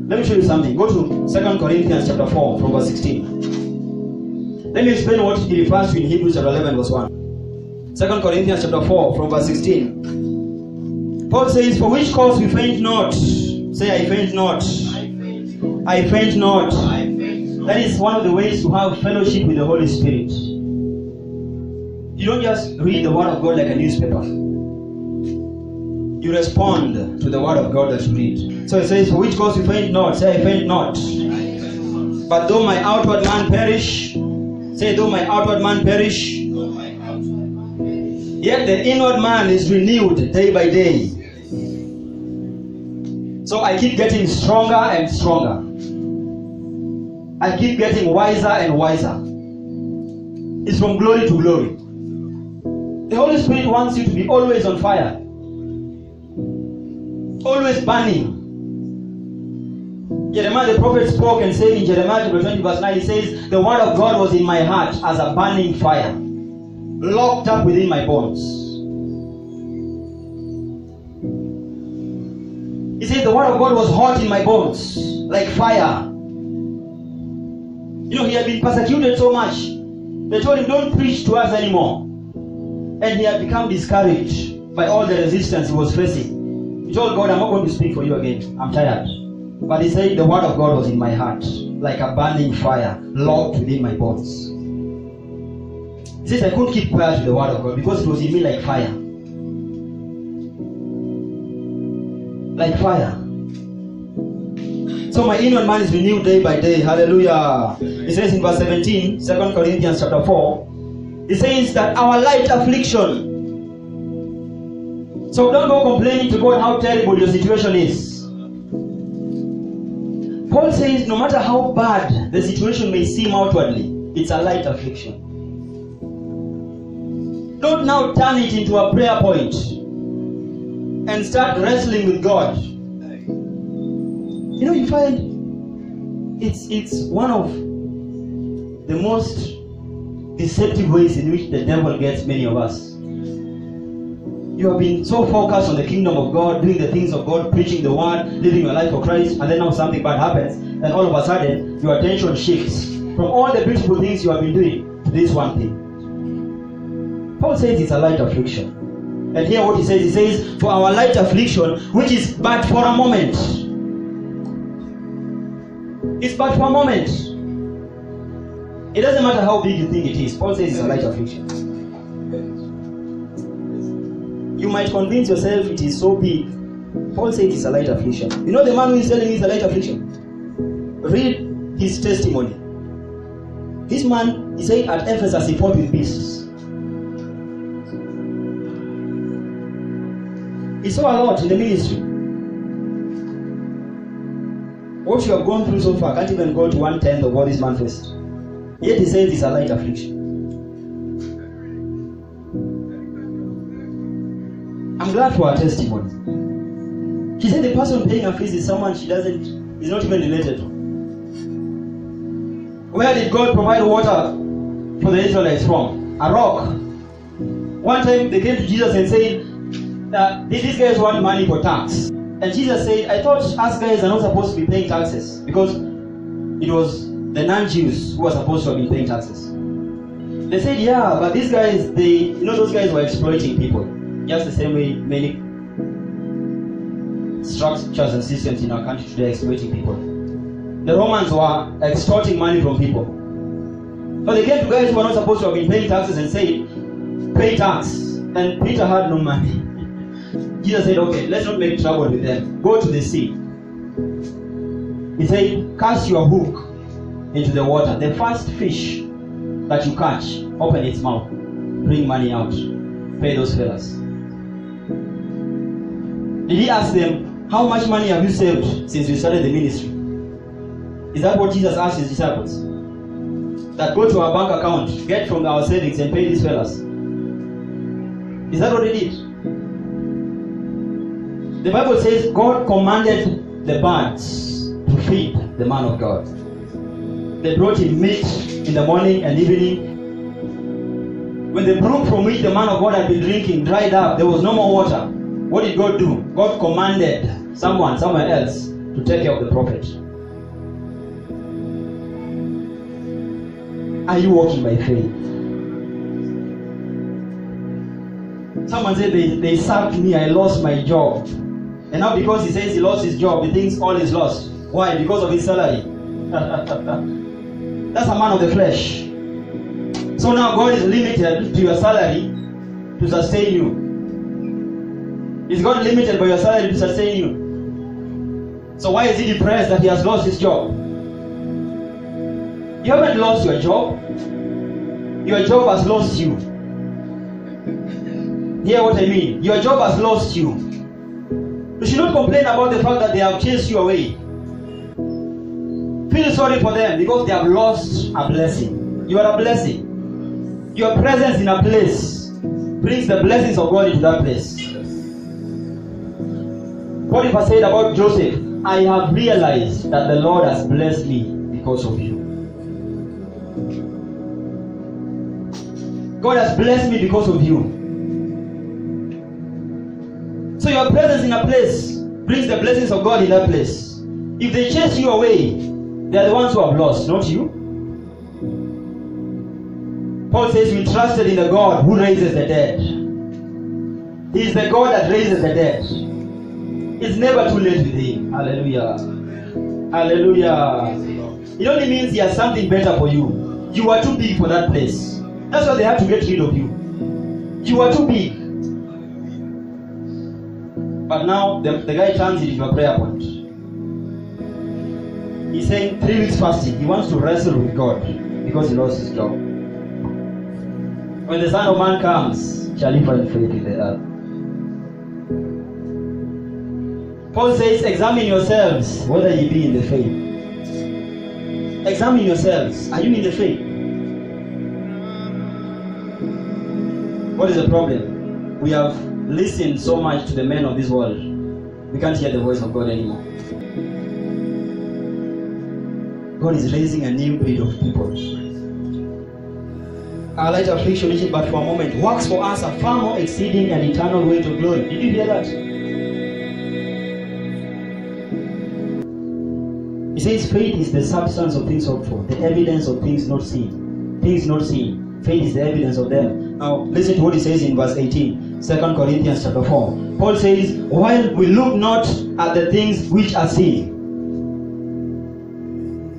Let me show you something. Go to 2 Corinthians chapter 4 from verse 16. Let me explain what he refers to in Hebrews chapter 11 verse 1. 2 Corinthians chapter 4 from verse 16. Paul says, for which cause we faint not. Say, I faint not. I faint not. That is one of the ways to have fellowship with the Holy Spirit. You don't just read the Word of God like a newspaper. You respond to the Word of God that you read. So it says, for which cause we faint not. Say, I faint not. But though my outward man perish. Say, though my outward man perish. Yet the inward man is renewed day by day. So I keep getting stronger and stronger. I keep getting wiser and wiser. It's from glory to glory. The Holy Spirit wants you to be always on fire. Always burning. Jeremiah the prophet spoke and said in Jeremiah chapter 20 verse 9, he says, the word of God was in my heart as a burning fire, locked up within my bones. He says the word of God was hot in my bones, like fire. You know, he had been persecuted so much. They told him, don't preach to us anymore. And he had become discouraged by all the resistance he was facing. He told God, I'm not going to speak for you again. I'm tired. But he said, the word of God was in my heart, like a burning fire, locked within my bones. He says, I couldn't keep quiet to the word of God because it was in me like fire. Like fire. So my inward man is renewed day by day. Hallelujah. It says in verse 17, 2 Corinthians chapter 4, it says that our light affliction. So don't go complaining to God how terrible your situation is. Paul says no matter how bad the situation may seem outwardly, it's a light affliction. Don't now turn it into a prayer point and start wrestling with God. You know, you find it's one of the most deceptive ways in which the devil gets many of us. You have been so focused on the kingdom of God, doing the things of God, preaching the word, living your life for Christ, and then now something bad happens, and all of a sudden your attention shifts from all the beautiful things you have been doing to this one thing. Paul says it's a light affliction. And here what he says, for our light affliction, which is but for a moment. It's but for a moment. It doesn't matter how big you think it is. Paul says it's a light affliction. You might convince yourself it is so big. Paul says it's a light affliction. You know the man who is telling me it's a light affliction? Read his testimony. This man, he said at Ephesus he fought with beasts. He saw a lot in the ministry. What you have gone through so far can't even go to 1/10 of what this man faced. Yet he says it's a light affliction. I'm glad for her testimony. She said the person paying her fees is someone is not even related to. Where did God provide water for the Israelites from? A rock. One time they came to Jesus and said, these guys want money for tax. And Jesus said, I thought us guys are not supposed to be paying taxes, because it was the non-Jews who were supposed to have been paying taxes. They said, yeah, but these guys, those guys were exploiting people. Just the same way many structures and systems in our country today are exploiting people. The Romans were extorting money from people. So they came to guys who were not supposed to have been paying taxes and said, pay tax. And Peter had no money. Jesus said, okay, let's not make trouble with them. Go to the sea. He said, cast your hook into the water. The first fish that you catch, open its mouth. Bring money out. Pay those fellas. Did he ask them, how much money have you saved since you started the ministry? Is that what Jesus asked his disciples? That go to our bank account, get from our savings and pay these fellas. Is that what he did? The Bible says God commanded the birds to feed the man of God. They brought him meat in the morning and evening. When the brook from which the man of God had been drinking dried up, there was no more water. What did God do? God commanded someone somewhere else to to take care of the prophet. Are you walking by faith? Someone said they sacked me, I lost my job. And now because he says he lost his job, he thinks all is lost. Why? Because of his salary. That's a man of the flesh. So now God is limited to your salary to sustain you. Is God limited by your salary to sustain you? So why is he depressed that he has lost his job? You haven't lost your job. Your job has lost you. Hear what I mean? Your job has lost you. You should not complain about the fact that they have chased you away. Feel sorry for them because they have lost a blessing. You are a blessing. Your presence in a place brings the blessings of God into that place. What if I said about Joseph? I have realized that the Lord has blessed me because of you. God has blessed me because of you. So your presence in a place brings the blessings of God in that place. If they chase you away, they are the ones who have lost, not you. Paul says we trusted in the God who raises the dead. He is the God that raises the dead. It's never too late with him. Hallelujah. Hallelujah. It only means he has something better for you. You are too big for that place. That's why they have to get rid of you. You are too big. But now the guy turns it into a prayer point. He's saying 3 weeks fasting. He wants to wrestle with God because he lost his job. When the Son of Man comes, shall he find faith in the earth? Paul says, examine yourselves whether ye be in the faith. Examine yourselves. Are you in the faith? What is the problem? We have listened so much to the men of this world. We can't hear the voice of God anymore. God is raising a new breed of people. Our light affliction is but for a moment. Works for us a far more exceeding and eternal weight of glory. Did you hear that? He says faith is the substance of things hoped for, the evidence of things not seen. Things not seen. Faith is the evidence of them. Now listen to what he says in verse 18, 2 Corinthians chapter 4. Paul says, while we look not at the things which are seen.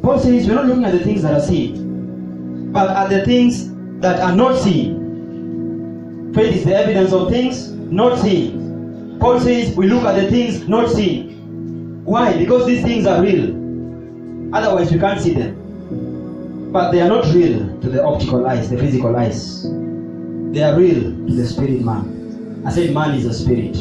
Paul says we're not looking at the things that are seen, but at the things that are not seen. Faith is the evidence of things not seen. Paul says we look at the things not seen. Why? Because these things are real. Otherwise we can't see them. But they are not real to the optical eyes, the physical eyes. They are real to the spirit man. I said man is a spirit.